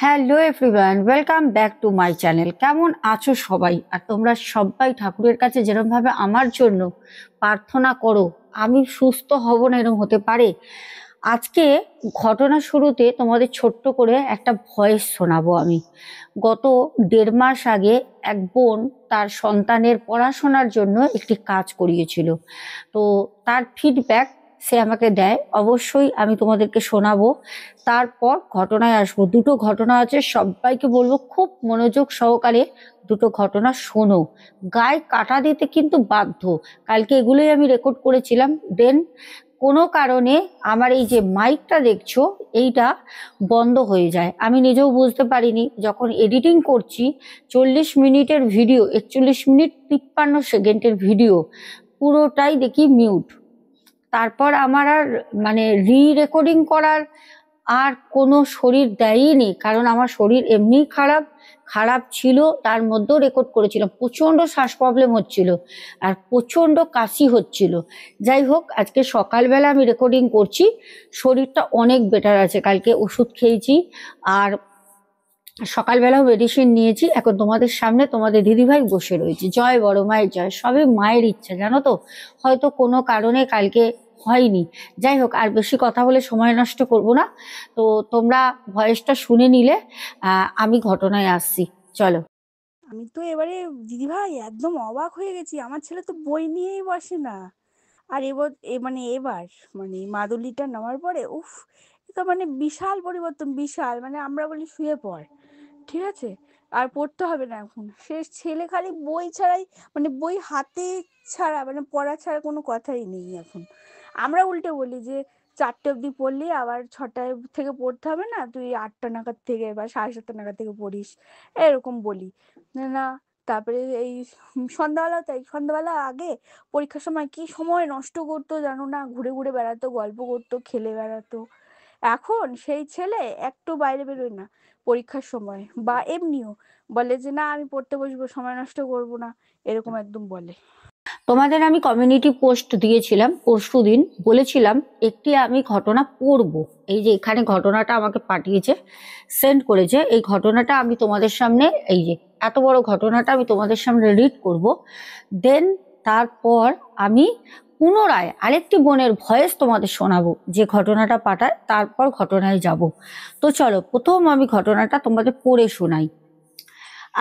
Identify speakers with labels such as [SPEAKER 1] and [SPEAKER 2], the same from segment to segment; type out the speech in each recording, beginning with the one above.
[SPEAKER 1] Hello everyone, welcome back to my channel. কেমন আছো সবাই? আর তোমরা সবাই ঠাকুরের কাছে যেরকমভাবে আমার জন্য প্রার্থনা করো আমি সুস্থ হব না, এরকম হতে পারে? আজকে ঘটনা শুরুতে তোমাদের ছোট্ট করে একটা ভয়েস শোনাবো আমি। গত 1.5 মাস আগে এক বোন তার সন্তানের পড়াশোনার জন্য একটি কাজ করিয়েছিল। তো তার ফিডব্যাক সে আমাকে দেয়, অবশ্যই আমি তোমাদেরকে শোনাবো। তারপর ঘটনায় আসবো। দুটো ঘটনা আছে, সবাইকে বলবো খুব মনোযোগ সহকারে দুটো ঘটনা শোনো। গায়ে কাটা দিতে কিন্তু বাধ্য। কালকে এগুলোই আমি রেকর্ড করেছিলাম। দেন কোনো কারণে আমার এই যে মাইকটা দেখছো এইটা বন্ধ হয়ে যায়। আমি নিজেও বুঝতে পারিনি। যখন এডিটিং করছি 40 মিনিটের ভিডিও, 41 মিনিট 53 সেকেন্ডের ভিডিও পুরোটাই দেখি মিউট। তারপর আমার আর মানে রেকর্ডিং করার আর কোনো শরীর দেয়নি, কারণ আমার শরীর এমনি খারাপ খারাপ ছিল। তার মধ্যেও রেকর্ড করেছিলাম, প্রচন্ড শ্বাস প্রবলেম হচ্ছিল আর প্রচন্ড কাশি হচ্ছিল। যাই হোক, আজকে সকালবেলা আমি রেকর্ডিং করছি, শরীরটা অনেক বেটার আছে। কালকে ওষুধ খেয়েছি আর সকালবেলাও মেডিসিন নিয়েছি। এখন তোমাদের সামনে তোমাদের দিদিভাই বসে রয়েছে। জয় বড় মায়ের জয়। সবই মায়ের ইচ্ছা, জানো তো। হয়তো কোনো কারণে কালকে হয়নি। যাই হোক, আর বেশি কথা বলে সময় নষ্ট করব না। তো তোমরা ভয়েসটা শুনে নিলে, আমি ঘটনায় আসছি। চলো।
[SPEAKER 2] আমি তো এবারে দিদিভাই একদম অবাক হয়ে গেছি। আমার ছেলে তো বই নিয়েই বসে না। আর এবার মাদুলিটা নামার পরে এ তো বিশাল পরিবর্তন, বিশাল। আমরা বলি শুয়ে পড়, ঠিক আছে, আর পড়তে হবে না এখন। সে ছেলে খালি বই ছাড়াই, বই হাতে ছাড়া, পড়া ছাড়া কোনো কথাই নেই এখন। আমরা উল্টে বলি যে 4টে অবধি পড়লি, আবার 6টায় থেকে পড়তে হবে না, তুই 8টা নাগাদ থেকে বা 7:30 নাগাদ থেকে পড়িস, এরকম বলি না। তারপরে এই সন্ধ্যাবেলাও তাই। সন্ধ্যাবেলা আগে পরীক্ষার সময় কি সময় নষ্ট করতো জানো না, ঘুরে ঘুরে বেড়াতো, গল্প করতো, খেলে বেড়াতো। এখন সেই ছেলে একটু বাইরে বেরোয় না পরীক্ষার সময়, বা এমনিও বলে যে না আমি পড়তে বসবো, সময় নষ্ট করব না, এরকম একদম বলে।
[SPEAKER 1] তোমাদের আমি কমিউনিটি পোস্ট দিয়েছিলাম পরশুদিন, বলেছিলাম একটি আমি ঘটনা পড়বো। এই যে এখানে ঘটনাটা আমাকে পাঠিয়েছে, সেন্ড করেছে, এই ঘটনাটা আমি তোমাদের সামনে, এই যে এত বড় ঘটনাটা আমি তোমাদের সামনে রিড করব। দেন তারপর আমি পুনরায় আরেকটি বোনের ভয়েস তোমাদের শোনাবো যে ঘটনাটা পাঠায়, তারপর ঘটনায় যাব। তো চলো, প্রথম আমি ঘটনাটা তোমাদের পড়ে শোনাই।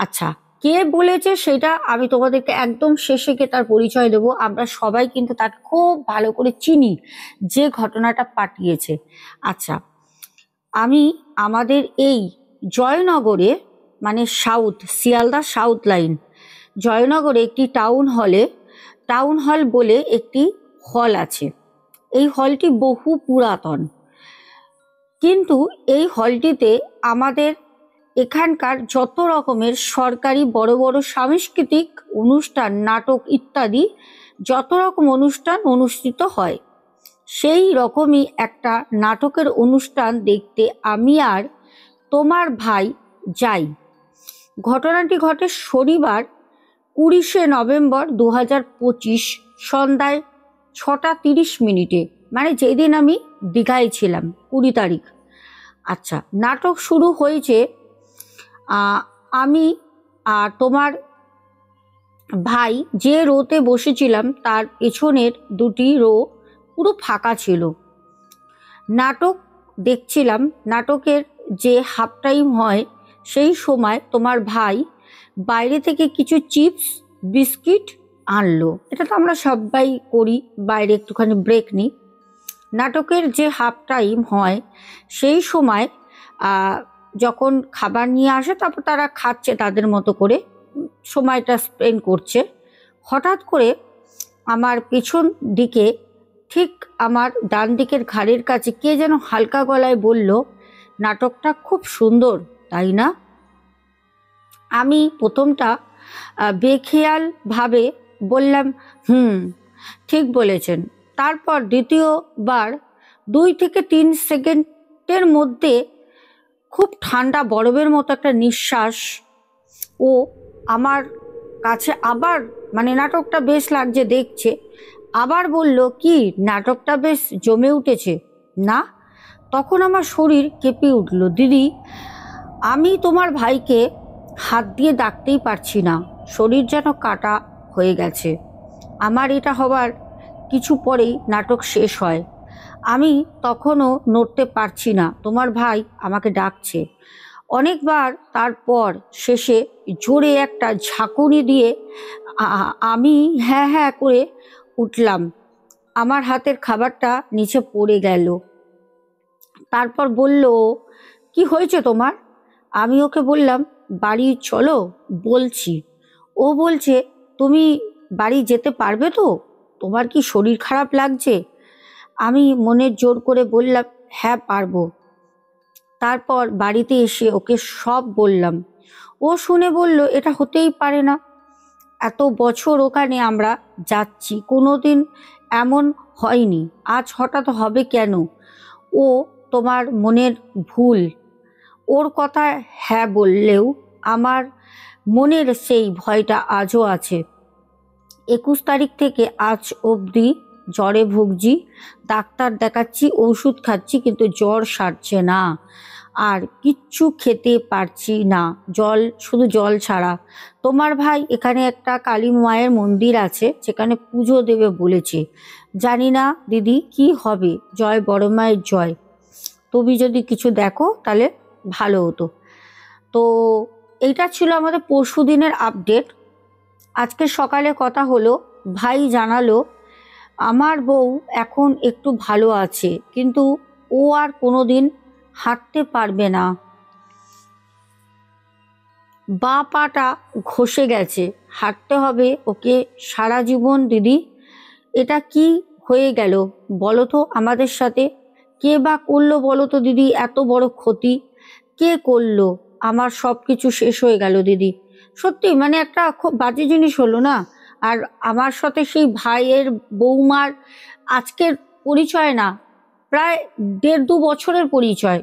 [SPEAKER 1] আচ্ছা, কে বলেছে সেটা আমি তোমাদেরকে একদম শেষে গিয়ে তার পরিচয় দেবো। আমরা সবাই কিন্তু তাকে খুব ভালো করে চিনি, যে ঘটনাটা পাঠিয়েছে। আচ্ছা, আমি আমাদের এই জয়নগরে, মানে সাউথ শিয়ালদা সাউথ লাইন, জয়নগরে একটি টাউন হল বলে একটি হল আছে। এই হলটি বহু পুরাতন, কিন্তু এই হলটিতে আমাদের এখানকার যত রকমের সরকারি বড় বড় সাংস্কৃতিক অনুষ্ঠান, নাটক ইত্যাদি যত রকম অনুষ্ঠান অনুষ্ঠিত হয়, সেই রকমই একটা নাটকের অনুষ্ঠান দেখতে আমি আর তোমার ভাই যাই। ঘটনাটি ঘটে শনিবার 20শে নভেম্বর 2025 সন্ধ্যায় 6:30, মানে যেদিন আমি দীঘায় ছিলাম, 20 তারিখ। আচ্ছা, নাটক শুরু হয়েছে। আমি আর তোমার ভাই যে রোতে বসেছিলাম তার পেছনের দুটি রো পুরো ফাঁকা ছিল। নাটক দেখছিলাম। নাটকের যে হাফ টাইম হয় সেই সময় তোমার ভাই বাইরে থেকে কিছু চিপস বিস্কিট আনলো। এটা তো আমরা সবাই করি, বাইরে একটুখানি ব্রেক নিই। নাটকের যে হাফ টাইম হয় সেই সময় যখন খাবার নিয়ে আসে, তারপর তারা খাচ্ছে তাদের মতো করে, সময়টা স্পেন্ড করছে। হঠাৎ করে আমার পেছন দিকে, ঠিক আমার ডান দিকের ঘাড়ের কাছে কে যেন হালকা গলায় বলল, নাটকটা খুব সুন্দর তাই না? আমি প্রথমটা বেখেয়াল ভাবে বললাম, ঠিক বলেছেন। তারপর দ্বিতীয়বার 2 থেকে 3 সেকেন্ডের মধ্যে খুব ঠান্ডা বরফের মতো একটা নিঃশ্বাস ও আমার কাছে আবার, মানে নাটকটা বেশ লাগছে দেখছে, আবার বলল, কি নাটকটা বেশ জমে উঠেছে না? তখন আমার শরীর কেঁপে উঠল। দিদি, আমি তোমার ভাইকে হাত দিয়ে ডাকতেই পারছি না, শরীর যেন কাটা হয়ে গেছে। আমার এটা হবার কিছু পরেই নাটক শেষ হয়। আমি তখনও নড়তে পারছি না, তোমার ভাই আমাকে ডাকছে অনেকবার। তারপর শেষে জোরে একটা ঝাঁকুনি দিয়ে আমি হ্যাঁ হ্যাঁ করে উঠলাম। আমার হাতের খাবারটা নিচে পড়ে গেল। তারপর বলল, কি হয়েছে তোমার? আমি ওকে বললাম, বাড়ি চলো বলছি। ও বলছে, তুমি বাড়ি যেতে পারবে তো? তোমার কি শরীর খারাপ লাগছে? আমি মনের জোর করে বললাম, হ্যাঁ পারবো। তারপর বাড়িতে এসে ওকে সব বললাম। ও শুনে বলল, এটা হতেই পারে না, এত বছর ওখানে আমরা যাচ্ছি, কোনোদিন এমন হয়নি, আজ হঠাৎ হবে কেন? ও তোমার মনের ভুল। ওর কথায় হ্যাঁ বললেও আমার মনের সেই ভয়টা আজও আছে। 21 তারিখ থেকে আজ অবধি জ্বরে ভুগছি, ডাক্তার দেখাচ্ছি, ওষুধ খাচ্ছি, কিন্তু জ্বর সারছে না। আর কিচ্ছু খেতে পারছি না, জল, শুধু জল ছাড়া। তোমার ভাই এখানে একটা কালী মায়ের মন্দির আছে, সেখানে পুজো দেবে বলেছে। জানি না দিদি কি হবে, জয় বড় মায়ের জয়। তুমি যদি কিছু দেখো তাহলে ভালো হতো। তো এইটা ছিল আমাদের পরশু দিনের আপডেট। আজকে সকালে কথা হলো, ভাই জানালো আমার বউ এখন একটু ভালো আছে, কিন্তু ও আর কোনোদিন হাঁটতে পারবে না, বাঁ পাটা ঘষে গেছে, হাঁটতে হবে ওকে সারা জীবন। দিদি এটা কি হয়ে গেল বলো তো আমাদের সাথে? কে বা করলো বলো তো দিদি, এত বড় ক্ষতি কে করলো? আমার সব কিছু শেষ হয়ে গেল দিদি। সত্যি মানে একটা খুব বাজে জিনিস হলো না। আর আমার সাথে সেই ভাইয়ের বৌমার আজকের পরিচয় না, প্রায় 1.5-2 বছরের পরিচয়।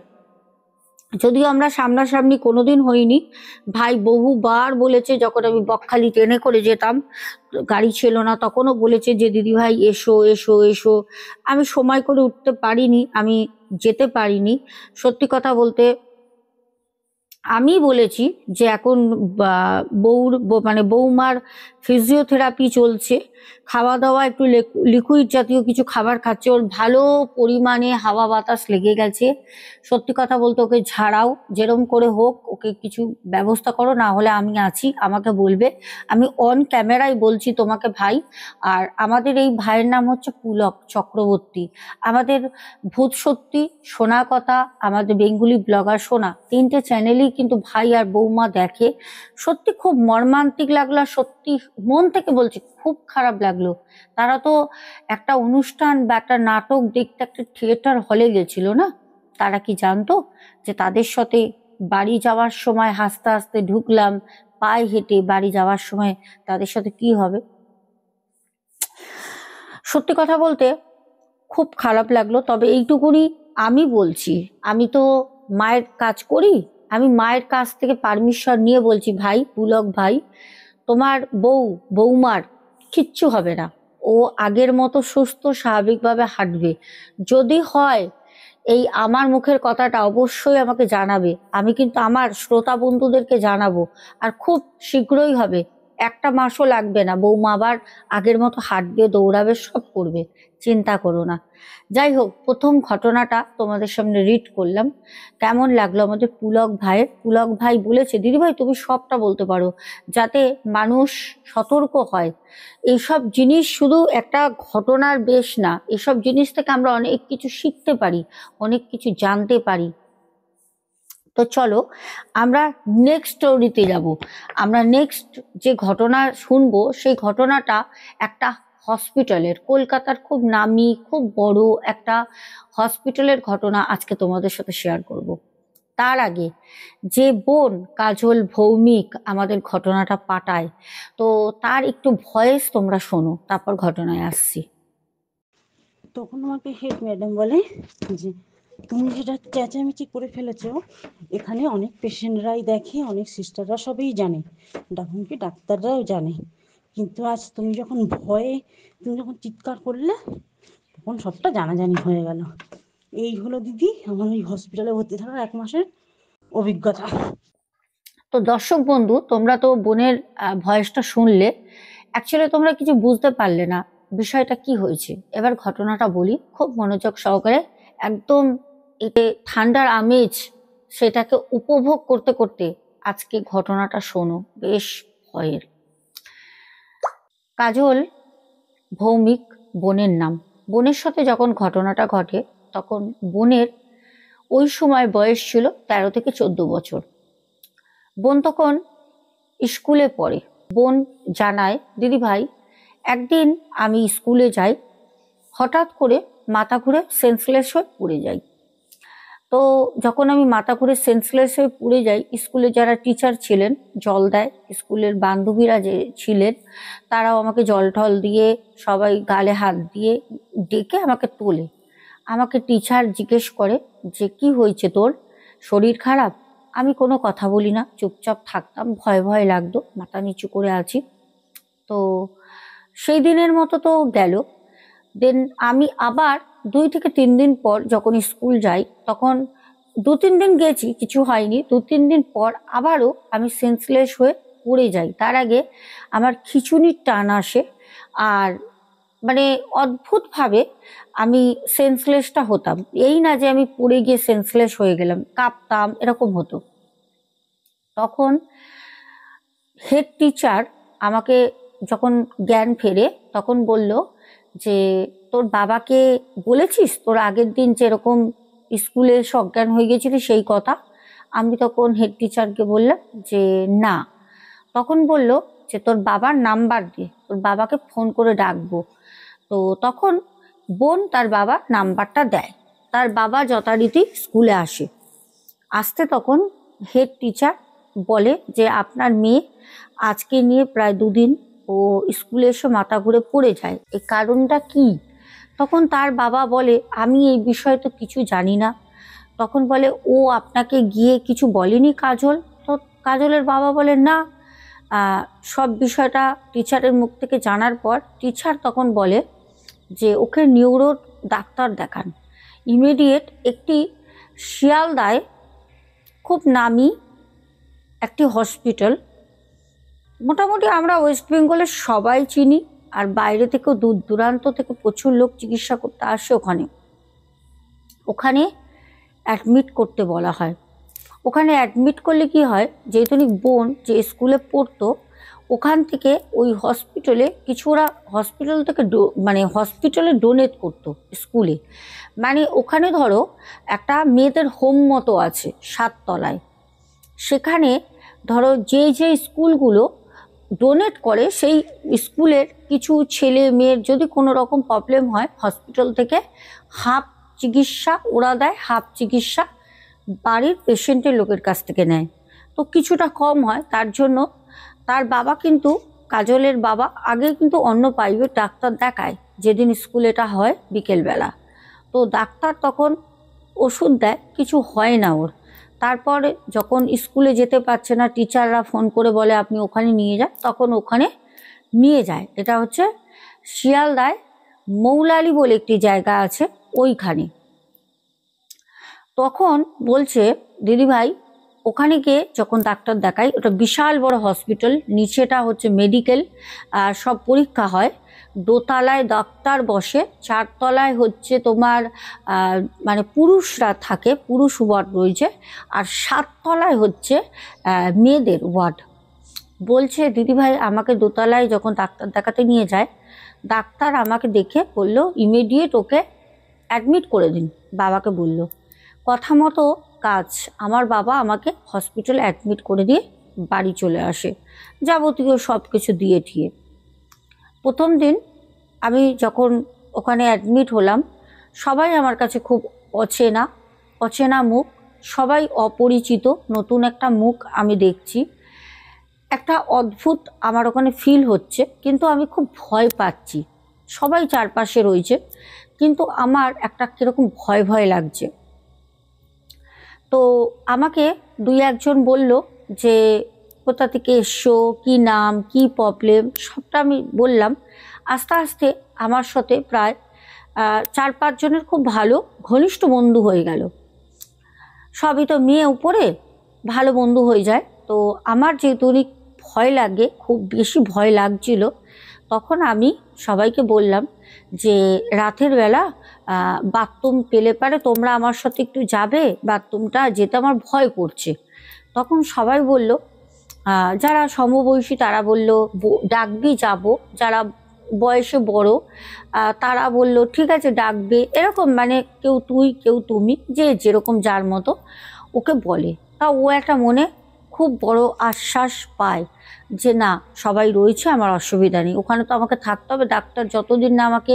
[SPEAKER 1] যদিও আমরা সামনাসামনি কোনোদিন হইনি। ভাই বহুবার বলেছে, যখন আমি বকখালি ট্রেনে করে যেতাম, গাড়ি ছিল না, তখনও বলেছে যে দিদি ভাই এসো এসো এসো। আমি সময় করে উঠতে পারিনি, আমি যেতে পারিনি। সত্যি কথা বলতে আমি বলেছি যে এখন মানে বৌমার ফিজিওথেরাপি চলছে, খাওয়া দাওয়া একটু লিকুইড জাতীয় কিছু খাবার খাচ্ছে, ওর ভালো পরিমাণে হাওয়া বাতাস লেগে গেছে। সত্যি কথা বলতে ওকে ঝাড়াও, যেরম করে হোক ওকে কিছু ব্যবস্থা করো, না হলে আমি আছি, আমাকে বলবে। আমি অন ক্যামেরায় বলছি তোমাকে ভাই। আর আমাদের এই ভাইয়ের নাম হচ্ছে পুলক চক্রবর্তী। আমাদের ভূত সত্যি, সোনা কথা, আমাদের বেঙ্গলি ব্লগার সোনা, 3টে চ্যানেলই কিন্তু ভাই আর বৌমা দেখে। সত্যি খুব মর্মান্তিক লাগলো, সত্যি মন থেকে বলছি খুব খারাপ লাগলো। তারা তো একটা অনুষ্ঠান বা একটা নাটক দেখতে একটা থিয়েটার হলে গেছিল না, তারা কি জানতো যে তাদের সাথে বাড়ি যাওয়ার সময় হাসতে হাসতে ঢুকলাম, পায়ে হেঁটে বাড়ি যাওয়ার সময় তাদের সাথে কি হবে? সত্যি কথা বলতে খুব খারাপ লাগলো। তবে এইটুকুনি আমি বলছি, আমি তো মায়ের কাজ করি, আমি মায়ের কাছ থেকে পারমিশন নিয়ে বলছি, ভাই পুলক ভাই, তোমার বৌমার কিচ্ছু হবে না, ও আগের মতো সুস্থ স্বাভাবিকভাবে হাঁটবে। যদি হয় এই আমার মুখের কথাটা অবশ্যই আমাকে জানাবে, আমি কিন্তু আমার শ্রোতা বন্ধুদেরকে জানাবো। আর খুব শীঘ্রই হবে, 1 মাসও লাগবে না, বৌমা আবার আগের মতো হাঁটবে, দৌড়াবে, সব করবে, চিন্তা করো না। যাই হোক, প্রথম ঘটনাটা তোমাদের সামনে রিড করলাম। কেমন লাগলো আমাদের পুলক ভাই বলেছে, দিদিভাই তুমি সবটা বলতে পারো, যাতে মানুষ সতর্ক হয়। এইসব জিনিস শুধু একটা ঘটনার বেশ না, এসব জিনিস থেকে আমরা অনেক কিছু শিখতে পারি, অনেক কিছু জানতে পারি। তো চলো আমরা নেক্সট স্টোরিতে যাব। আমরা নেক্সট যে ঘটনা শুনবো সেই ঘটনাটা একটা হসপিটালের, কলকাতার খুব নামি খুব বড় একটা হসপিটালের ঘটনা আজকে তোমাদের সাথে শেয়ার করব। তার আগে যে বোন কাজল ভৌমিক আমাদের ঘটনাটা পাঠায়, তো তার একটু ভয়েস তোমরা শোনো, তারপর ঘটনায় আসছি।
[SPEAKER 2] তখন আমাকে হেড ম্যাডাম বলে যে তুমি যেটা চেঁচামেচি করে ফেলেছো, এখানে অনেক পেশেন্টরাই দেখে, অনেক সিস্টাররা সবই জানে, এমনকি ডাক্তাররাও জানে, কিন্তু আজ তুমি যখন ভয়ে তুমি যখন চিৎকার করলে তখন সবটা জানাজানি হয়ে গেল। এই হলো দিদি আমার ওই হসপিটালে ভর্তি থাকা 1 মাসের অভিজ্ঞতা।
[SPEAKER 1] তো দর্শক বন্ধু, তোমরা তো বোনের ভয়েসটা শুনলে, অ্যাকচুয়ালি তোমরা কিছু বুঝতে পারলে না বিষয়টা কি হয়েছে। এবার ঘটনাটা বলি খুব মনোযোগ সহকারে, একদম এতে ঠান্ডার আমেজ সেটাকে উপভোগ করতে করতে আজকে ঘটনাটা শোনো, বেশ ভয়ের। কাজল ভৌমিক বোনের নাম। বোনের সাথে যখন ঘটনাটা ঘটে তখন বোনের ওই সময় বয়স ছিল 13 থেকে 14 বছর। বোন তখন স্কুলে পড়ে। বোন জানায়, দিদি ভাই একদিন আমি স্কুলে যাই, হঠাৎ করে মাথা ঘুরে সেন্সলেস হয়ে পড়ে যাই। তো যখন আমি মাথা ঘুরে সেন্সলেস হয়ে পড়ে যাই, স্কুলে যারা টিচার ছিলেন জল দেয়, স্কুলের বান্ধবীরা যে ছিলেন তারাও আমাকে জল টল দিয়ে, সবাই গালে হাত দিয়ে ডেকে আমাকে তোলে। আমাকে টিচার জিজ্ঞেস করে যে কি হয়েছে তোর, শরীর খারাপ? আমি কোনো কথা বলি না, চুপচাপ থাকতাম, ভয় ভয় লাগতো, মাথা নিচু করে আছি। তো সেই দিনের মতো তো গেল। দেন আমি আবার 2 থেকে 3 দিন পর যখন স্কুল যাই, তখন 2-3 দিন গেছি, কিছু হয়নি। 2-3 দিন পর আবারও আমি সেন্সলেস হয়ে পড়ে যাই। তার আগে আমার খিঁচুনির টান আসে, আর মানে অদ্ভুতভাবে আমি সেন্সলেসটা হতাম। এই না যে আমি পড়ে গিয়ে সেন্সলেস হয়ে গেলাম, কাঁপতাম, এরকম হতো। তখন হেড টিচার আমাকে যখন জ্ঞান ফেরে তখন বলল যে তোর বাবাকে বলেছিস তোর আগের দিন যেরকম স্কুলে সজ্ঞান হয়ে গেছিলি সেই কথা? আমি তখন হেড টিচারকে বললাম যে না। তখন বলল যে তোর বাবার নাম্বার দে, তোর বাবাকে ফোন করে ডাকবো। তো তখন বোন তার বাবার নাম্বারটা দেয়। তার বাবা যথারীতি স্কুলে আসে। আসতে তখন হেড টিচার বলে যে আপনার মেয়ে আজকে নিয়ে প্রায় 2 দিন ও স্কুলে এসে মাথা ঘুরে পড়ে যায়, এই কারণটা কি? তখন তার বাবা বলে আমি এই বিষয়ে তো কিছু জানি না। তখন বলে ও আপনাকে গিয়ে কিছু বলেনি কাজল? তো কাজলের বাবা বলে না। সব বিষয়টা টিচারের মুখ থেকে জানার পর টিচার তখন বলে যে ওকে নিউরো ডাক্তার দেখান। ইমিডিয়েট একটি শিয়ালদায় খুব নামি একটি হসপিটাল, মোটামুটি আমরা ওয়েস্ট বেঙ্গলের সবাই চিনি, আর বাইরে থেকেও দূর দূরান্ত থেকে প্রচুর লোক চিকিৎসা করতে আসে ওখানে। ওখানে অ্যাডমিট করতে বলা হয়। ওখানে অ্যাডমিট করলে কি হয়, যেহেতু বোন যে স্কুলে পড়তো ওখান থেকে ওই হসপিটালে কিছু ওরা হসপিটাল থেকে মানে হসপিটালে ডোনেট করতো স্কুলে। মানে ওখানে ধরো একটা মেয়েদের হোম মতো আছে 7 তলায়, সেখানে ধরো যে যে স্কুলগুলো ডোনেট করে সেই স্কুলের কিছু ছেলে মেয়ের যদি কোনো রকম প্রবলেম হয়, হসপিটাল থেকে হাফ চিকিৎসা ওরা দেয়, হাফ চিকিৎসা বাড়ির পেশেন্টের লোকের কাছ থেকে নেয়। তো কিছুটা কম হয়, তার জন্য তার বাবা কিন্তু, কাজলের বাবা আগে কিন্তু অন্য প্রাইভেট ডাক্তার দেখায় যেদিন স্কুলেটা হয় বিকেলবেলা। তো ডাক্তার তখন ওষুধ দেয়, কিছু হয় না ওর। তারপরে যখন স্কুলে যেতে পারছে না, টিচাররা ফোন করে বলে আপনি ওখানে নিয়ে যান, তখন ওখানে নিয়ে যায়। এটা হচ্ছে শিয়ালদায় মৌলালি বলে একটি জায়গা আছে, ওইখানে। তখন বলছে দিদিভাই ওখানে গিয়ে যখন ডাক্তার দেখাই, ওটা বিশাল বড় হসপিটাল, নিচেটা হচ্ছে মেডিকেল, সব পরীক্ষা হয়। দোতলায় ডাক্তার বসে, 4 তলায় হচ্ছে তোমার মানে পুরুষরা থাকে, পুরুষ ওয়ার্ড রয়েছে, আর 7 তলায় হচ্ছে মেয়েদের ওয়ার্ড। বলছে দিদিভাই আমাকে দোতলায় যখন ডাক্তার দেখাতে নিয়ে যায়, ডাক্তার আমাকে দেখে বললো ইমিডিয়েট ওকে অ্যাডমিট করে দিন। বাবাকে বলল, কথা মতো কাজ, আমার বাবা আমাকে হসপিটালে অ্যাডমিট করে দিয়ে বাড়ি চলে আসে, যাবতীয় সব কিছু দিয়ে ঠিয়ে। প্রথম দিন আমি যখন ওখানে অ্যাডমিট হলাম, সবাই আমার কাছে খুব অচেনা অচেনা মুখ, সবাই অপরিচিত, নতুন একটা মুখ আমি দেখছি। একটা অদ্ভুত আমার ওখানে ফিল হচ্ছে, কিন্তু আমি খুব ভয় পাচ্ছি। সবাই চারপাশে রয়েছে, কিন্তু আমার একটা কীরকম ভয় ভয় লাগছে। তো আমাকে 2-1 জন বলল যে কোথা থেকে এসছো, কি নাম, কি প্রবলেম, সবটা আমি বললাম। আস্তে আস্তে আমার সাথে প্রায় 4-5 জনের খুব ভালো ঘনিষ্ঠ বন্ধু হয়ে গেল। সবই তো মেয়ে উপরে, ভালো বন্ধু হয়ে যায়। তো আমার যেহেতু অনেক ভয় লাগে, খুব বেশি ভয় লাগছিল, তখন আমি সবাইকে বললাম যে রাতের বেলা বাথরুম পেলে পারে তোমরা আমার সাথে একটু যাবে, বাথরুমটা যেতে আমার ভয় করছে। তখন সবাই বলল, যারা সমবয়সী তারা বলল ডাকবি যাব, যারা বয়সে বড় তারা বলল ঠিক আছে ডাকবে, এরকম মানে কেউ তুই কেউ তুমি, যে যেরকম যার মতো ওকে বলে। তা ও একটা মনে খুব বড় আশ্বাস পায় যে না সবাই রয়েছে, আমার অসুবিধা নেই, ওখানে তো আমাকে থাকতে হবে, ডাক্তার যতদিন না আমাকে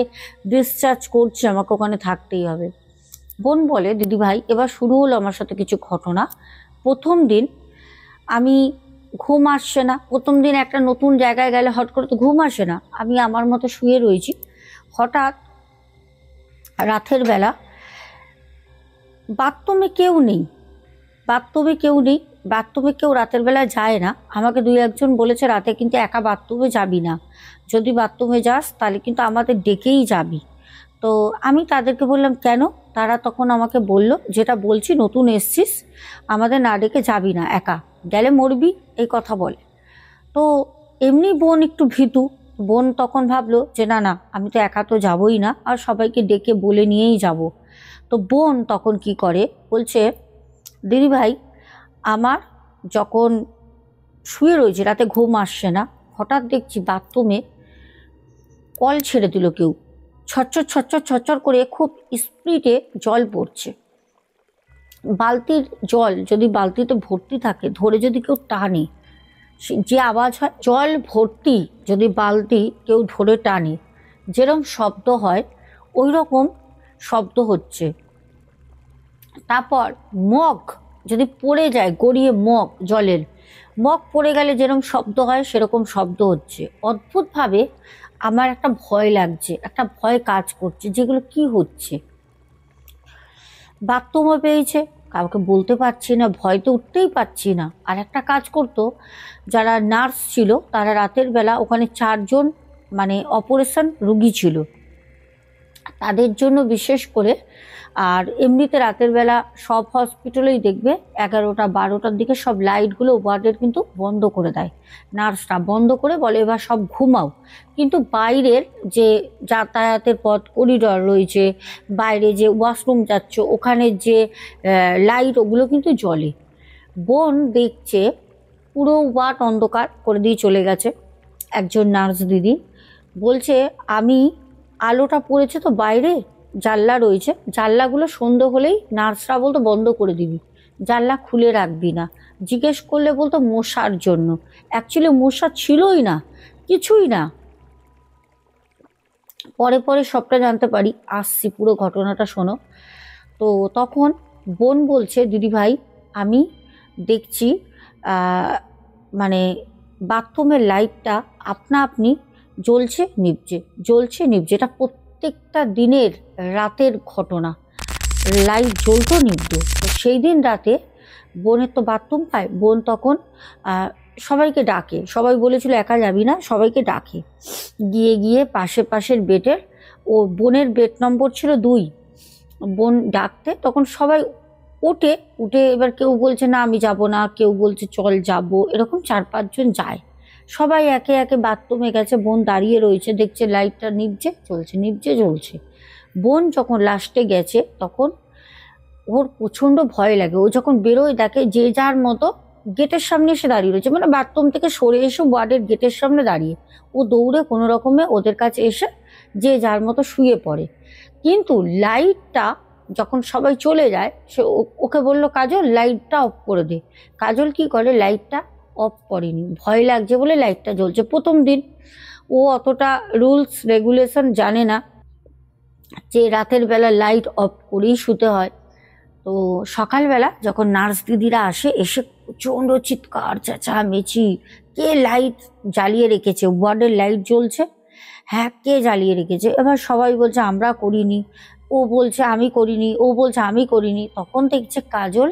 [SPEAKER 1] ডিসচার্জ করছে আমাকে ওখানে থাকতেই হবে। বোন বলে দিদি ভাই এবার শুরু হলো আমার সাথে কিছু ঘটনা। প্রথম দিন আমি ঘুম আসছে না, প্রথম দিন একটা নতুন জায়গায় গেলে হট করে তো ঘুম আসে না, আমি আমার মতো শুয়ে রয়েছি। হঠাৎ রাতের বেলা বাথরুমে কেউ নেই, বাথরুমে কেউ নেই, বাথরুমে কেউ রাতের বেলা যায় না। আমাকে দুই একজন বলেছে রাতে কিন্তু একা বাথরুমে যাবি না, যদি বাথরুমে যাস তাহলে কিন্তু আমাদের ডেকেই যাবি। তো আমি তাদেরকে বললাম কেন? তারা তখন আমাকে বলল যেটা বলছি নতুন এসছিস, আমাদের না ডেকে যাবি না, একা গেলে মরবি, এই কথা বলে। তো এমনি বোন একটু ভীতু, বোন তখন ভাবলো যে না না আমি তো একা তো যাবই না, আর সবাইকে ডেকে বলে নিয়েই যাব। তো বোন তখন কি করে, বলছে দিদি ভাই আমার যখন শুয়ে রয়েছে রাতে ঘুম আসছে না, হঠাৎ দেখছি বাথরুমে কল ছেড়ে দিল কেউ, ছচ্চর ছচ্চর ছচ্চর করে খুব স্পিডে জল পড়ছে। বালতির জল যদি বালতিতে ভর্তি থাকে ধরে যদি কেউ টানে, যে আওয়াজ হয়, জল ভর্তি যদি বালতি কেউ ধরে টানে যেরকম শব্দ হয় ওই রকম শব্দ হচ্ছে। তারপর মগ যদি পড়ে যায়, গড়িয়ে মগ, জলের মগ পড়ে গেলে যেরকম শব্দ হয় সেরকম শব্দ হচ্ছে। অদ্ভুতভাবে আমার একটা ভয় লাগছে, একটা ভয় কাজ করছে, যেগুলো কি হচ্ছে। বাথরুমও পেয়েছে, কাউকে বলতে পারছি না, ভয় তো উঠতেই পারছি না। আর একটা কাজ করতো, যারা নার্স ছিল তারা রাতের বেলা ওখানে 4 জন মানে অপারেশন রুগী ছিল, তাদের জন্য বিশেষ করে। আর এমনিতে রাতের বেলা সব হসপিটালেই দেখবে 11টা 12টার দিকে সব লাইটগুলো ওয়ার্ডের কিন্তু বন্ধ করে দেয়, নার্সরা বন্ধ করে বলে এবার সব ঘুমাও। কিন্তু বাইরের যে যাতায়াতের পথ করিডর রয়েছে, বাইরে যে ওয়াশরুম যাচ্ছে ওখানে যে লাইট ওগুলো কিন্তু জ্বলে। বোন দেখছে পুরো ওয়ার্ড অন্ধকার করে দিয়ে চলে গেছে। একজন নার্স দিদি বলছে আমি আলোটা পড়েছে তো বাইরে, জানলা রয়েছে, জানলাগুলো সন্ধ্যে হলেই নার্সরা বলতো বন্ধ করে দিবি, জানলা খুলে রাখবি না। জিজ্ঞেস করলে বলতো মশার জন্য, অ্যাকচুয়ালি মশা ছিলই না, কিছুই না। পরে পরে সবটা জানতে পারি, আসছি পুরো ঘটনাটা শোনো। তো তখন বোন বলছে দিদি ভাই আমি দেখছি মানে বাথরুমের লাইটটা আপনা আপনি জ্বলছে নিভছে, জ্বলছে নিভছে, এটা প্রত্যেকটা দিনের রাতের ঘটনা, লাইট জ্বলতো নিভতো। তো সেই দিন রাতে বোনের তো বাথরুম পায়, বোন তখন সবাইকে ডাকে, সবাই বলেছিল একা যাবি না, সবাইকে ডাকে, গিয়ে গিয়ে পাশের বেডের, ও বোনের বেড নম্বর ছিল 2, বোন ডাকতে তখন সবাই উঠে উঠে, এবার কেউ বলছে না আমি যাব না, কেউ বলছে চল যাব, এরকম 4-5 জন যায়। সবাই একে একে বাথরুমে গেছে, বোন দাঁড়িয়ে রয়েছে, দেখছে লাইটটা নিভছে চলছে, নিভছে জ্বলছে। বোন যখন লাস্টে গেছে তখন ওর প্রচণ্ড ভয় লাগে, ও যখন বেরোয় দেখে যে যার মতো গেটের সামনে এসে দাঁড়িয়ে রয়েছে, মানে বাথরুম থেকে সরে এসে ওয়ার্ডের গেটের সামনে দাঁড়িয়ে। ও দৌড়ে কোনো রকমে ওদের কাছে এসে যে যার মতো শুয়ে পড়ে। কিন্তু লাইটটা যখন সবাই চলে যায়, সে ওকে বলল কাজল লাইটটা অফ করে দে। কাজল কি করে, লাইটটা অফ করেনি, ভয় লাগছে বলে লাইটটা জ্বলছে। প্রথম দিন ও অতটা রুলস রেগুলেশন জানে না যে রাতের বেলা লাইট অফ করেই শুতে হয়। তো সকালবেলা যখন নার্স দিদিরা আসে, এসে প্রচণ্ড চিৎকার চেঁচামেচি, কে লাইট জ্বালিয়ে রেখেছে, ওয়ার্ডের লাইট জ্বলছে, হ্যাঁ কে জ্বালিয়ে রেখেছে। এবার সবাই বলছে আমরা করিনি, ও বলছে আমি করিনি, ও বলছে আমি করিনি। তখন দেখছে কাজল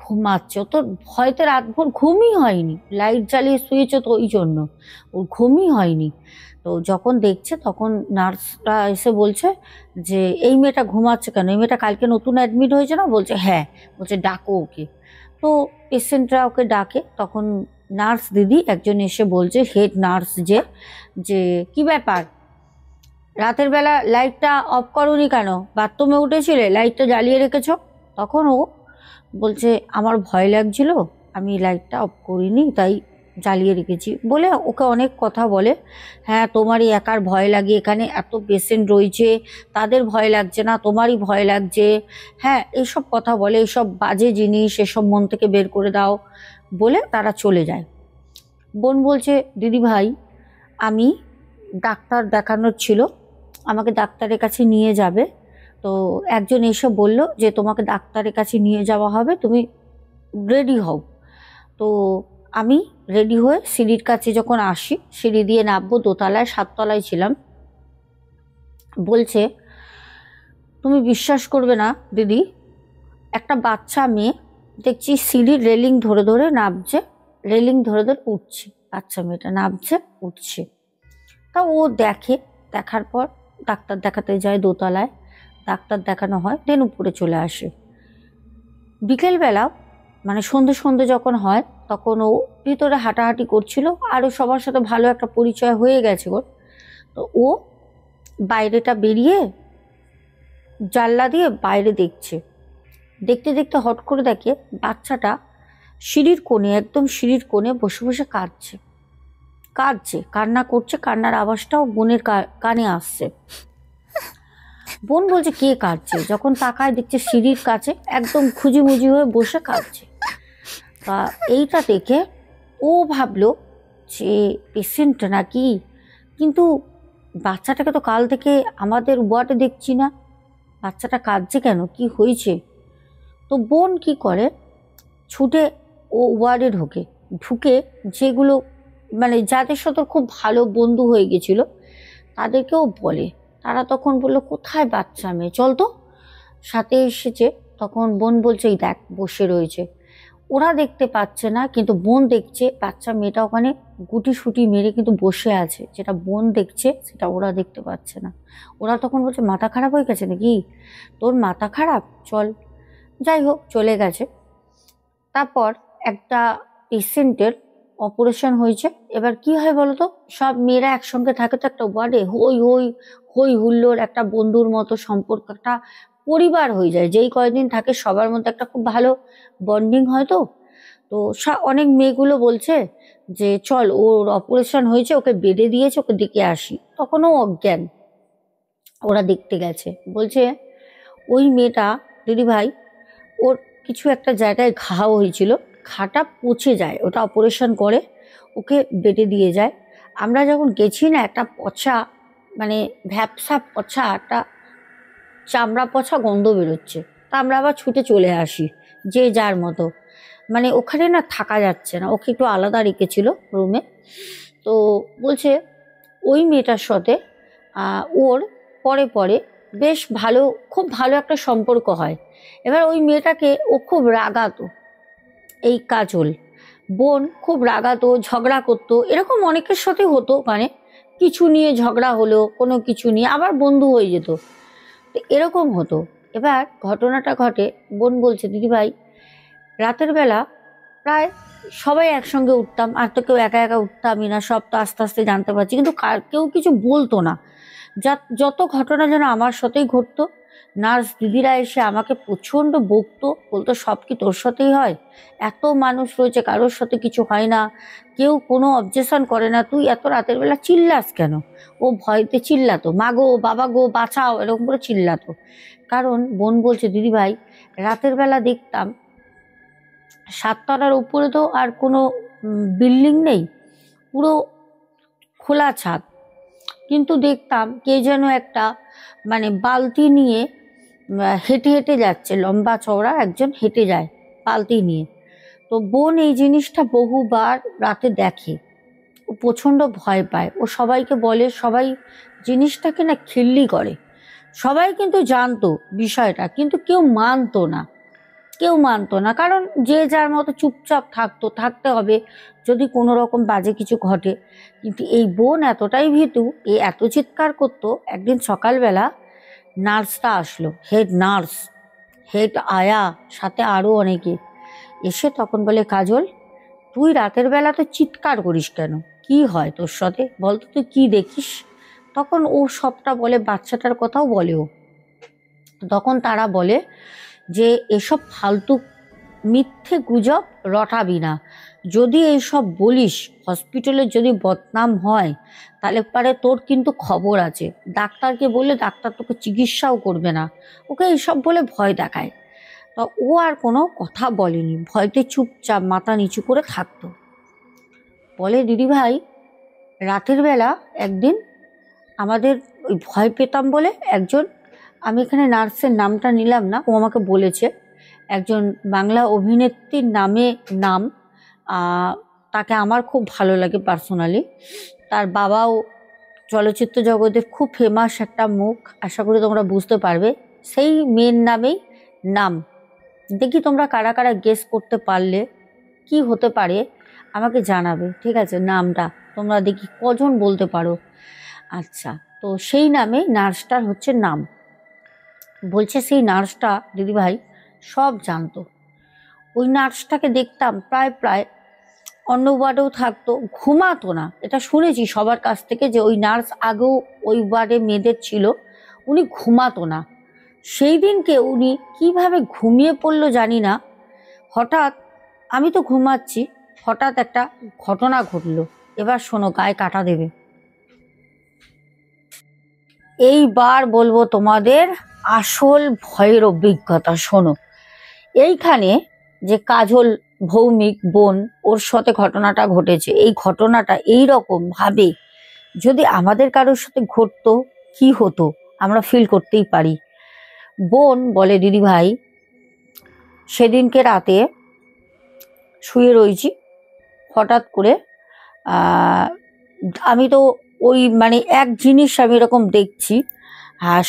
[SPEAKER 1] ঘুমাচ্ছে, ও তো ভয়তে রাতভর ঘুমই হয়নি, লাইট জ্বালিয়ে শুয়েছে তো ওই জন্য ওর ঘুমই হয়নি। তো যখন দেখছে তখন নার্সরা এসে বলছে যে এই মেয়েটা ঘুমাচ্ছে কেন, এই মেয়েটা কালকে নতুন অ্যাডমিট হয়েছে না, বলছে হ্যাঁ, বলছে ডাকো ওকে। তো পেশেন্টরা ওকে ডাকে, তখন নার্স দিদি একজন এসে বলছে, হেড নার্স যে কি ব্যাপার, রাতের বেলা লাইটটা অফ করোনি কেন, বাথরুমে উঠেছিলে লাইটটা জ্বালিয়ে রেখেছো? তখন ও বলছে আমার ভয় লাগছিল, আমি লাইটটা অফ করিনি, তাই জ্বালিয়ে রেখেছি বলে ওকে অনেক কথা বলে। হ্যাঁ, তোমারই একার ভয় লাগে, এখানে এত পেশেন্ট রয়েছে, তাদের ভয় লাগছে না, তোমারই ভয় লাগছে। হ্যাঁ, এইসব কথা বলে, এইসব বাজে জিনিস এসব মন থেকে বের করে দাও বলে তারা চলে যায়। বোন বলছে দিদি ভাই, আমি ডাক্তার দেখানোর ছিল, আমাকে ডাক্তারের কাছে নিয়ে যাবে। তো একজন এসে বলল যে তোমাকে ডাক্তারের কাছে নিয়ে যাওয়া হবে, তুমি রেডি হও। তো আমি রেডি হয়ে সিঁড়ির কাছে যখন আসি, সিঁড়ি দিয়ে নামবো, দোতলায় 7 তলায় ছিলাম। বলছে তুমি বিশ্বাস করবে না দিদি, একটা বাচ্চা মেয়ে দেখছি সিঁড়ির রেলিং ধরে ধরে নামছে, রেলিং ধরে ধরে উঠছে, বাচ্চা মেয়েটা নামছে উঠছে। তা ও দেখে, দেখার পর ডাক্তার দেখাতে যায় দোতলায়, ডাক্তার দেখানো হয়, দেন উপরে চলে আসে। বিকেলবেলা মানে সন্ধে সন্ধে যখন হয়, তখন ও ভিতরে হাঁটাহাঁটি করছিল, আরও সবার সাথে ভালো একটা পরিচয় হয়ে গেছে ওর। তো ও বাইরেটা বেরিয়ে জানলা দিয়ে বাইরে দেখছে, দেখতে দেখতে হট করে দেখে বাচ্চাটা সিঁড়ির কোণে, একদম সিঁড়ির কোণে বসে বসে কাঁদছে, কান্না করছে, কান্নার আওয়াজটাও বোনের কানে আসছে। বোন বলছে কে কাঁদছে, যখন তাকায় দেখছে সিঁড়ির কাছে একদম খুঁজিমুজি হয়ে বসে কাঁদছে। তা এইটা দেখে ও ভাবলো যে পেশেন্ট নাকি, কিন্তু বাচ্চাটাকে তো কাল থেকে আমাদের ওয়ার্ডে দেখছি না, বাচ্চাটা কাঁদছে কেন, কি হয়েছে? তো বোন কি করে, ছুটে ও ওয়ার্ডে ঢুকে যেগুলো মানে যাদের সাথে খুব ভালো বন্ধু হয়ে গেছিল তাদেরকেও বলে। তারা তখন বললো কোথায় বাচ্চা মেয়ে, চল তো, সাথে এসেছে। তখন বোন বলছে এই দেখ বসে রয়েছে। ওরা দেখতে পাচ্ছে না, কিন্তু বোন দেখছে বাচ্চা মেয়েটা ওখানে গুটি সুটি মেরে কিন্তু বসে আছে, যেটা বোন দেখছে সেটা ওরা দেখতে পাচ্ছে না। ওরা তখন বলছে মাথা খারাপ হয়ে গেছে নাকি, তোর মাথা খারাপ, চল। যাই হোক, চলে গেছে। তারপর একটা পেশেন্টের অপারেশন হয়েছে। এবার কি হয় বলতো, সব মেয়েরা একসঙ্গে থাকে তো একটা ওয়ার্ডে, হই হই হই হুল্লোড়, একটা বন্ধুর মতো সম্পর্ক, একটা পরিবার হয়ে যায়। যেই কয়েকদিন থাকে সবার মধ্যে একটা খুব ভালো বন্ডিং হয়। তো তো অনেক মেয়েগুলো বলছে যে চল, ওর অপারেশন হয়েছে, ওকে বেডে দিয়েছে, ওকে ডেকে আসি। তখনও অজ্ঞান, ওরা দেখতে গেছে। বলছে ওই মেয়েটা দিদি ভাই, ওর কিছু একটা জায়গায় ঘাও হয়েছিল, ঘাটা পচে যায়, ওটা অপারেশন করে ওকে বেডে দিয়ে যায়। আমরা যখন গেছি না, একটা পচা মানে ভ্যাপসা পচা একটা চামড়া পচা গন্ধ বেরোচ্ছে। তা আমরা আবার ছুটে চলে আসি যে যার মতো, মানে ওখানে না থাকা যাচ্ছে না, ওকে একটু আলাদা রেখেছিল রুমে। তো বলছে ওই মেয়েটার সাথে ওর পরে পরে বেশ ভালো, খুব ভালো একটা সম্পর্ক হয়। এবার ওই মেয়েটাকে ও খুব রাগাতো, এই কাজল বোন খুব রাগাতো, ঝগড়া করতো, এরকম অনেকের সাথে হতো, মানে কিছু নিয়ে ঝগড়া হলো, কোনো কিছু নিয়ে আবার বন্ধু হয়ে যেত, তো এরকম হতো। এবার ঘটনাটা ঘটে, বোন বলছে দিদি ভাই, রাতের বেলা প্রায় সবাই একসঙ্গে উঠতাম, আর তো কেউ একা একা উঠতামই না, সব তো আস্তে আস্তে জানতে পারছি, কিন্তু কেউ কিছু বলতো না। যত ঘটনা যেন আমার সাথেই ঘটতো। নার্স দিদিরা এসে আমাকে প্রচণ্ড বকতো, বলতো সব কি তোর সাথেই হয়, এত মানুষ রয়েছে কারোর সাথে কিছু হয় না, কেউ কোনো অবজেকশন করে না, তুই এত রাতের বেলা চিল্লাস কেন? ও ভয়তে চিল্লাতো, মা গো বাবা গো বাঁচাও এরকম করে চিল্লাতো। কারণ বোন বলছে দিদি ভাই, রাতের বেলা দেখতাম 7 তলার উপরে তো আর কোনো বিল্ডিং নেই, পুরো খোলা ছাদ, কিন্তু দেখতাম কে যেন একটা মানে বালতি নিয়ে হেঁটে হেঁটে যাচ্ছে, লম্বা চওড়া একজন হেঁটে যায় বালতি নিয়ে। তো বোন এই জিনিসটা বহুবার রাতে দেখে, ও প্রচণ্ড ভয় পায়, ও সবাইকে বলে, সবাই জিনিসটাকে না খিল্লি করে। সবাই কিন্তু জানতো বিষয়টা, কিন্তু কেউ মানতো না, কারণ যে যার মতো চুপচাপ থাকতে হবে যদি কোনো রকম বাজে কিছু ঘটে। কিন্তু এই বোন এতটাই ভীতু, এ এত চিৎকার করতো। একদিন সকালবেলা নার্সটা আসলো, হেড নার্স, হেড আয়া, সাথে আরও অনেকে। এসে তখন বলে, কাজল তুই রাতের বেলা তো চিৎকার করিস কেন, কি হয় তোর সাথে বলতো, তুই কি দেখিস? তখন ও সবটা বলে, বাচ্চাটার কথাও বলে ও। তখন তারা বলে যে এসব ফালতু মিথ্যে গুজব রটাবি না, যদি এইসব বলিস হসপিটালে যদি বদনাম হয় তাহলে পারে তোর কিন্তু খবর আছে, ডাক্তারকে বললে ডাক্তার তোকে চিকিৎসাও করবে না। ওকে এইসব বলে ভয় দেখায়। তা ও আর কোনো কথা বলেনি, ভয়তে চুপচাপ মাথা নিচু করে থাকতো। বলে, দিদিভাই রাতের বেলা একদিন আমাদের ওই ভয় পেতাম বলে একজন, আমি এখানে নার্সের নামটা নিলাম না, ও আমাকে বলেছে একজন বাংলা অভিনেত্রীর নাম, তাকে আমার খুব ভালো লাগে পার্সোনালি। তার বাবাও চলচ্চিত্র জগতের খুব ফেমাস একটা মুখ, আশা করি তোমরা বুঝতে পারবে। সেই মেয়ের নামেই নাম। দেখি তোমরা কারা কারা গেস করতে পারলে কি হতে পারে আমাকে জানাবে, ঠিক আছে? নামটা তোমরা দেখি কজন বলতে পারো। আচ্ছা, তো সেই নামে নার্সটার হচ্ছে নাম। বলছে সেই নার্সটা দিদিভাই সব জানতো। ওই নার্সটাকে দেখতাম প্রায় প্রায় অন্য ওয়ার্ডেও থাকতো, ঘুমাতো না। এটা শুনেছি সবার কাছ থেকে যে ওই নার্স আগেও ওই ওয়ার্ডে মেয়েদের ছিল, উনি ঘুমাতো না। সেই দিনকে উনি কিভাবে ঘুমিয়ে পড়লো জানি না, হঠাৎ আমি তো ঘুমাচ্ছি, হঠাৎ একটা ঘটনা ঘটলো। এবার শোনো, গায়ে কাটা দেবে। এইবার বলবো তোমাদের আসল ভয়ের অভিজ্ঞতা, শোনো। এইখানে যে কাজল ভৌমিক বোন, ওর সাথে ঘটনাটা ঘটেছে, এই ঘটনাটা এই রকম ভাবে যদি আমাদের কারোর সাথে ঘটতো কি হতো আমরা ফিল করতেই পারি। বোন বলে, দিদি ভাই সেদিনকে রাতে শুয়ে রয়েছি, হঠাৎ করে আমি তো ওই মানে এক জিনিস আমি এরকম দেখছি।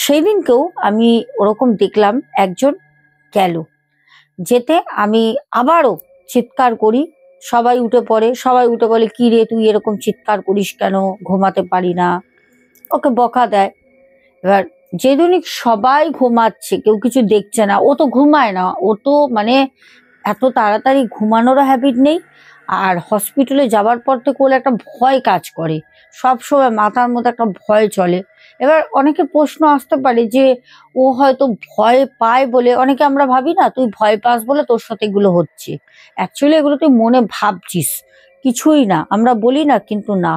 [SPEAKER 1] সেই দিনকেও আমি ওরকম দেখলাম, একজন গেল, যেতে আমি আবারও চিৎকার করি, সবাই উঠে পড়ে, সবাই উঠে বলে, কি রে তুই এরকম চিৎকার করিস কেন, ঘুমাতে পারি না, ওকে বকা দেয়। এবার যেদিনই সবাই ঘুমাচ্ছে, কেউ কিছু দেখছে না, ও তো ঘুমায় না, ও তো মানে এত তাড়াতাড়ি ঘুমানোরও হ্যাবিট নেই। আর হসপিটালে যাবার পর থেকে ওর একটা ভয় কাজ করে, সবসময় মাথার মধ্যে একটা ভয় চলে। এবার অনেকে প্রশ্ন আসতে পারে যে ও হয়তো ভয় পায় বলে, অনেকে আমরা ভাবি না তুই ভয় পাস বলে তোর সাথে এগুলো হচ্ছে, অ্যাকচুয়ালি এগুলো তুই মনে ভাবছিস, কিছুই না, আমরা বলি না, কিন্তু না,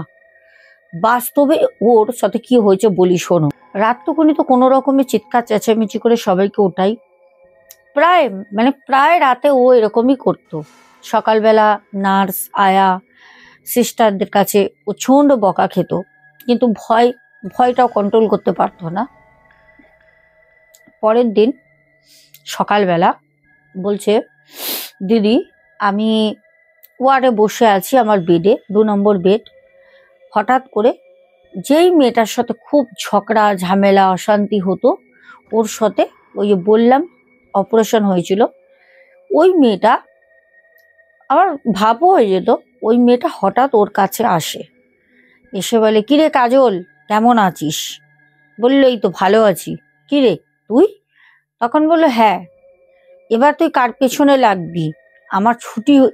[SPEAKER 1] বাস্তবে ওর সাথে কি হয়েছে বলি, শোনো। রাতটুকুনি তো কোনো রকমে চিৎকার চেঁচামেচি করে সবাইকে ওঠাই, প্রায় রাতে ও এরকমই করতো। সকালবেলা নার্স আয়া সিস্টারদের কাছে প্রচণ্ড বকা খেত, কিন্তু ভয়টাও কন্ট্রোল করতে পারতো না। পরের দিন সকালবেলা বলছে, দিদি আমি ওয়ার্ডে বসে আছি আমার বেডে, 2 নম্বর বেড, হঠাৎ করে যেই মেয়েটার সাথে খুব ঝগড়া ঝামেলা অশান্তি হতো, ওর সাথে ওই যে বললাম অপারেশন হয়েছিল, ওই মেয়েটা আমার ভাবও হয়ে যেত, ওই মেয়েটা হঠাৎ ওর কাছে আসে, এসে বলে, কিরে কাজল কেমন আছিস? বললো, এই তো ভালো আছি। কিরে তুই? তখন বললো, হ্যাঁ। এবার তুই কার পেছনে লাগবি? আমার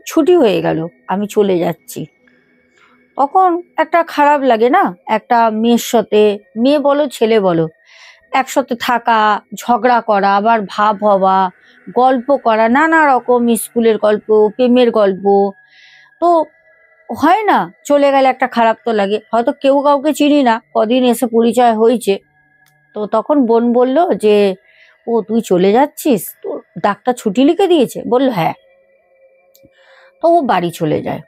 [SPEAKER 1] ছুটি হয়ে গেল, আমি চলে যাচ্ছি। তখন একটা খারাপ লাগে না, একটা মেয়ের সাথে, মেয়ে বলো ছেলে বলো, একসাথে থাকা, ঝগড়া করা, আবার ভাব হওয়া, গল্প করা, নানা রকম স্কুলের গল্প, প্রেমের গল্প, তো হয় না, চলে গেলে একটা খারাপ তো লাগে। হয়তো কেউ কাউকে চিনি না, কদিন এসে পরিচয় হয়েছে, তো তখন বোন বলল যে ও তুই চলে যাচ্ছিস, তোর ডাক্তার ছুটি লিখে দিয়েছে? বললো হ্যাঁ। তো ও বাড়ি চলে যায়।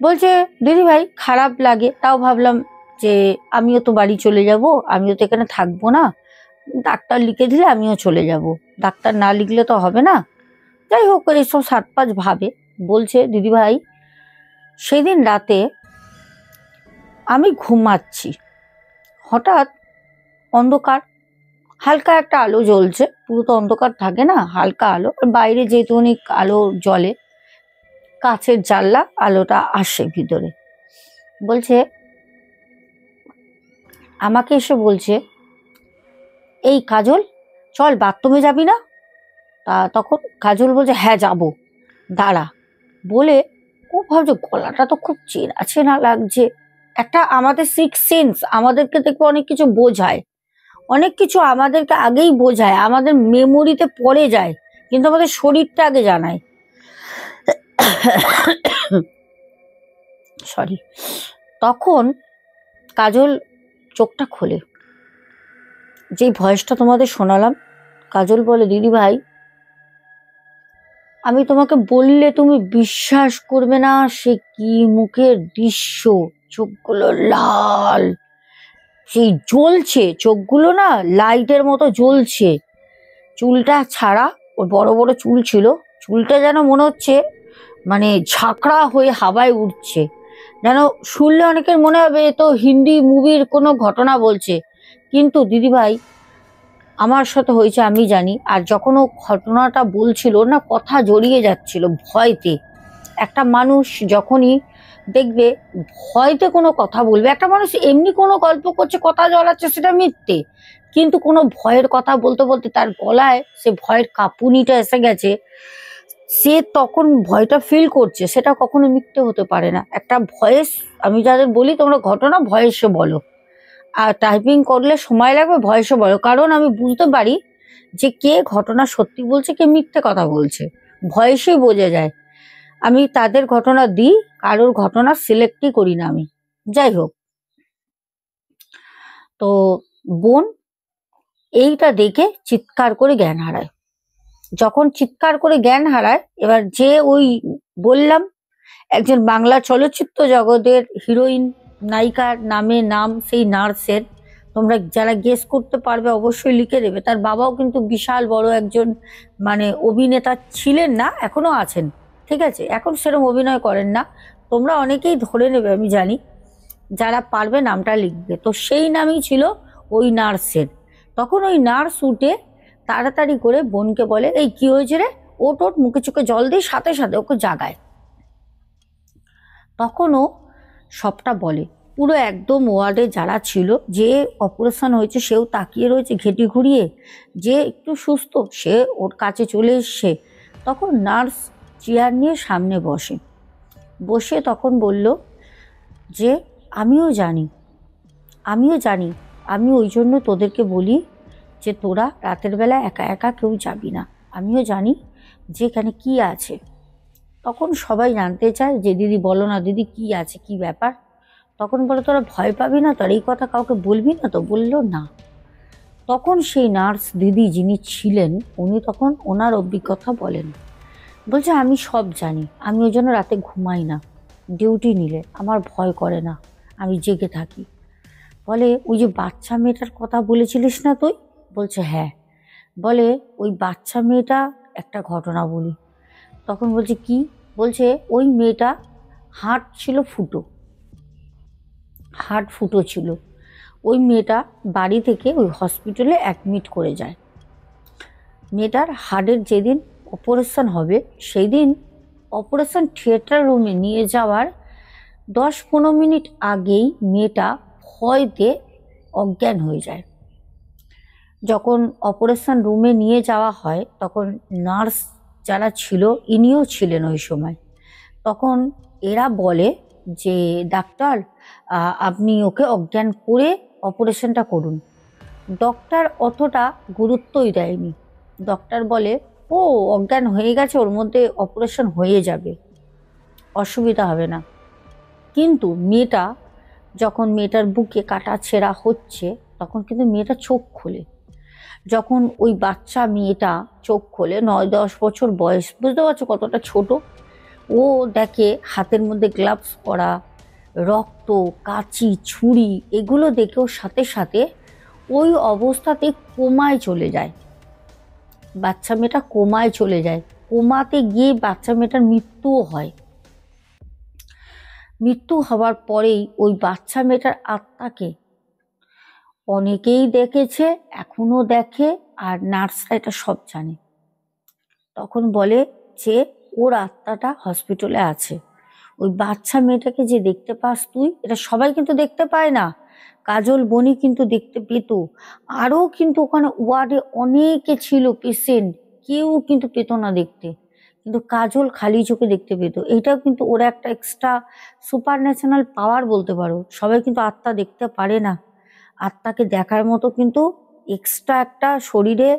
[SPEAKER 1] বলছে, দিদি ভাই খারাপ লাগে, তাও ভাবলাম যে আমিও তো বাড়ি চলে যাব, আমিও তো এখানে থাকবো না, ডাক্তার লিখে দিলে আমিও চলে যাব, ডাক্তার না লিখলে তো হবে না। যাই হোক, এইসব 7-5 ভাবে। বলছে, দিদি ভাই সেদিন রাতে আমি ঘুমাচ্ছি, হঠাৎ অন্ধকার, হালকা একটা আলো জ্বলছে, পুরো তো অন্ধকার থাকে না, হালকা আলো, বাইরে যেহেতু অনেক আলো জ্বলে, কাছের জানলা, আলোটা আসে ভিতরে। বলছে, আমাকে এসে বলছে, এই কাজল চল বাথরুমে যাবি না? তখন কাজল বলছে, হ্যাঁ যাবো। দাঁড়া বলে ও ভাবছে গলাটা তো খুব চেনা চেনা লাগছে। একটা আমাদের সিক্স সেন্স আমাদেরকে দেখবে অনেক কিছু বোঝায়, অনেক কিছু আমাদেরকে আগেই বোঝায়, আমাদের মেমোরিতে পড়ে যায়, কিন্তু আমাদের শরীরটা আগে জানায়। সরি। তখন কাজল চোখটা খোলে, যেই ভয়েসটা তোমাদের শোনালাম। কাজল বলে, দিদি ভাই আমি তোমাকে বললে তুমি বিশ্বাস করবে না, সে কি মুখের দৃশ্য, চোখগুলো লাল, সেই জ্বলছে চোখগুলো না, লাইটের মতো জ্বলছে। চুলটা ছাড়া, ওর বড় বড় চুল ছিল, চুলটা যেন মনে হচ্ছে মানে ঝাঁকড়া হয়ে হাওয়ায় উঠছে, যেন শুনলে অনেকের মনে হবে এ তো হিন্দি মুভির কোনো ঘটনা বলছে। কিন্তু দিদিভাই আমার সাথে হয়েছে আমি জানি। আর যখন ও ঘটনাটা বলছিল না, কথা জড়িয়ে যাচ্ছিল ভয়তে। একটা মানুষ যখনই দেখবে ভয়তে কোনো কথা বলবে, একটা মানুষ এমনি কোনো গল্প করছে কথা জড়াচ্ছে সেটা মিথ্যে, কিন্তু কোনো ভয়ের কথা বলতে বলতে তার গলায় সে ভয়ের কাঁপুনিটা এসে গেছে, সে তখন ভয়টা ফিল করছে, সেটা কখনো মিথ্যে হতে পারে না। একটা ভয়েস, আমি যাদের বলি তোমরা ঘটনা ভয়েসে বলো, আর টাইপিং করলে সময় লাগবে, ভয়েসে বলো, কারণ আমি বুঝতে পারি যে কে ঘটনা সত্যি বলছে কে মিথ্যে কথা বলছে, ভয়েসেই বোঝা যায়। আমি তাদের ঘটনা দিই, কারোর ঘটনা সিলেক্টই করি না আমি। যাই হোক, তো বোন এইটা দেখে চিৎকার করে জ্ঞান হারায়। যখন চিৎকার করে জ্ঞান হারায়, এবার যে ওই বললাম একজন বাংলা চলচ্চিত্র জগতের হিরোইন নায়িকার নামে নাম সেই নার্সের, তোমরা যারা গেস করতে পারবে অবশ্যই লিখে দেবে। তার বাবাও কিন্তু বিশাল বড় একজন মানে অভিনেতা ছিলেন, না এখনো আছেন, ঠিক আছে, এখন সেরকম অভিনয় করেন না, তোমরা অনেকেই ধরে নেবে আমি জানি, যারা পারবে নামটা লিখবে। তো সেই নামই ছিল ওই নার্সের। তখন ওই নার্স উঠে তাড়াতাড়ি করে বোনকে বলে, এই কি হয়েছে রে, ওট ওট, মুখে চোখে জল দিয়ে সাথে সাথে ওকে জাগায়। তখনও সবটা বলে, পুরো একদম ওয়ার্ডে যারা ছিল, যে অপারেশন হয়েছে সেও তাকিয়ে রয়েছে ঘেঁটি ঘুরিয়ে, যে একটু সুস্থ সে ওর কাছে চলে এসছে। তখন নার্স চেয়ার নিয়ে সামনে বসে, বসে তখন বলল যে আমিও জানি, আমিও জানি, আমি ওই জন্য তোদেরকে বলি যে তোরা রাতের বেলা একা একা কেউ যাবি না, আমিও জানি যে এখানে কি আছে। তখন সবাই জানতে চায় যে দিদি বলো না দিদি কি আছে, কি ব্যাপার। তখন বলে তোরা ভয় পাবি না তো, আর এই কথা কাউকে বলবি না তো। বললো না। তখন সেই নার্স দিদি যিনি ছিলেন উনি তখন ওনার অভিজ্ঞতা বলেন, বলছে আমি সব জানি, আমি ওই জন্য রাতে ঘুমাই না, ডিউটি নিলে আমার ভয় করে না, আমি জেগে থাকি। বলে ওই যে বাচ্চা মেয়েটার কথা বলেছিলিস না তুই, বলছে হ্যাঁ। বলে ওই বাচ্চা মেয়েটা একটা ঘটনা বলি। তখন বলছে কি, বলছে ওই মেয়েটা হার্ট ছিল ফুটো, হার্ট ফুটো ছিল। ওই মেয়েটা বাড়ি থেকে ওই হসপিটালে অ্যাডমিট করে যায়। মেয়েটার হার্টের যেদিন অপারেশন হবে সেই দিন অপারেশন থিয়েটার রুমে নিয়ে যাওয়ার 10-15 মিনিট আগেই মেয়েটা ভয়তে অজ্ঞান হয়ে যায়। যখন অপারেশন রুমে নিয়ে যাওয়া হয় তখন নার্স যারা ছিল, ইনিও ছিলেন ওই সময়, তখন এরা বলে যে ডাক্তার আপনি ওকে অজ্ঞান করে অপারেশনটা করুন। ডক্টর অতটা গুরুত্বই দেয়নি। ডক্টর বলে ও অজ্ঞান হয়ে গেছে, ওর মধ্যে অপারেশন হয়ে যাবে, অসুবিধা হবে না। কিন্তু মেয়েটা যখন মেয়েটার বুকে কাটা ছেঁড়া হচ্ছে তখন কিন্তু মেয়েটা চোখ খোলে। যখন ওই বাচ্চা মেয়েটা চোখ খোলে, 9-10 বছর বয়স, বুঝতে পারছো কতটা ছোট, ও দেখে হাতের মধ্যে গ্লাভস পরা, রক্ত, কাঁচি, ছুরি, এগুলো দেখেও সাথে সাথে ওই অবস্থাতে কোমায় চলে যায়। বাচ্চা মেয়েটা কোমায় চলে যায়। কোমাতে গিয়ে বাচ্চা মেয়েটার মৃত্যুও হয়। মৃত্যু হওয়ার পরেই ওই বাচ্চা মেয়েটার আত্মাকে অনেকেই দেখেছে, এখনো দেখে, আর নার্সরা এটা সব জানে। তখন বলে যে ওর আত্মাটা হসপিটালে আছে। ওই বাচ্চা মেয়েটাকে যে দেখতে পাস তুই, এটা সবাই কিন্তু দেখতে পায় না, কাজল বনি কিন্তু দেখতে পেত, আরও কিন্তু ওখানে ওয়ার্ডে অনেকে ছিল পেশেন্ট, কেউ কিন্তু পেত না দেখতে। কিন্তু কাজল খালি চোখে দেখতে পেত। এইটাও কিন্তু ওরা একটা এক্সট্রা সুপার ন্যাচারাল পাওয়ার বলতে পারো। সবাই কিন্তু আত্মা দেখতে পারে না। আত্মাকে দেখার মতো কিন্তু এক্সট্রা একটা শরীরে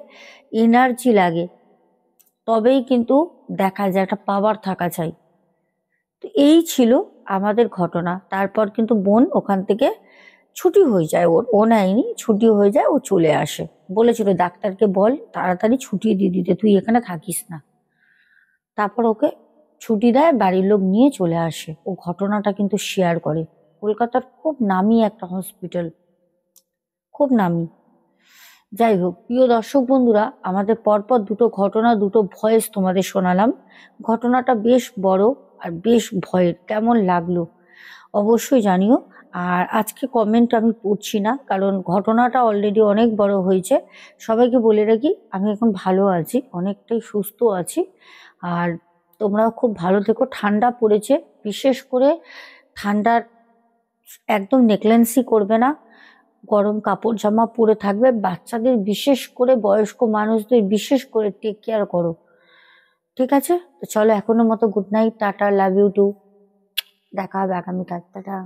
[SPEAKER 1] এনার্জি লাগে, তবেই কিন্তু দেখা যায়, একটা পাওয়ার থাকা চাই। তো এই ছিল আমাদের ঘটনা। তারপর কিন্তু বোন ওখান থেকে ছুটি হয়ে যায়, ও নেয়নি, ছুটি হয়ে যায়, ও চলে আসে। বলেছিল ডাক্তারকে বল তাড়াতাড়ি ছুটি দিয়ে দিতে, তুই এখানে থাকিস না। তারপর ওকে ছুটি দেয়, বাড়ির লোক নিয়ে চলে আসে। ও ঘটনাটা কিন্তু শেয়ার করে। কলকাতার খুব নামি একটা হসপিটাল, খুব নামি। যাই হোক, প্রিয় দর্শক বন্ধুরা, আমাদের পরপর দুটো ঘটনা, দুটো ভয়েস তোমাদের শোনালাম। ঘটনাটা বেশ বড় আর বেশ ভয়ের। কেমন লাগলো অবশ্যই জানিও। আর আজকে কমেন্ট আমি পড়ছি না, কারণ ঘটনাটা অলরেডি অনেক বড় হয়েছে। সবাইকে বলে রাখি, আমি এখন ভালো আছি, অনেকটাই সুস্থ আছি। আর তোমরাও খুব ভালো থেকো। ঠান্ডা পড়েছে, বিশেষ করে ঠান্ডার একদম নেগলেন্সি করবে না। গরম কাপড় জামা পরে থাকবে। বাচ্চাদের বিশেষ করে, বয়স্ক মানুষদের বিশেষ করে টেক কেয়ার করো। ঠিক আছে, তো চলো এখনো মতো good night, ta-ta, love you too. দেখা হবে আগামীকাল, টাটা।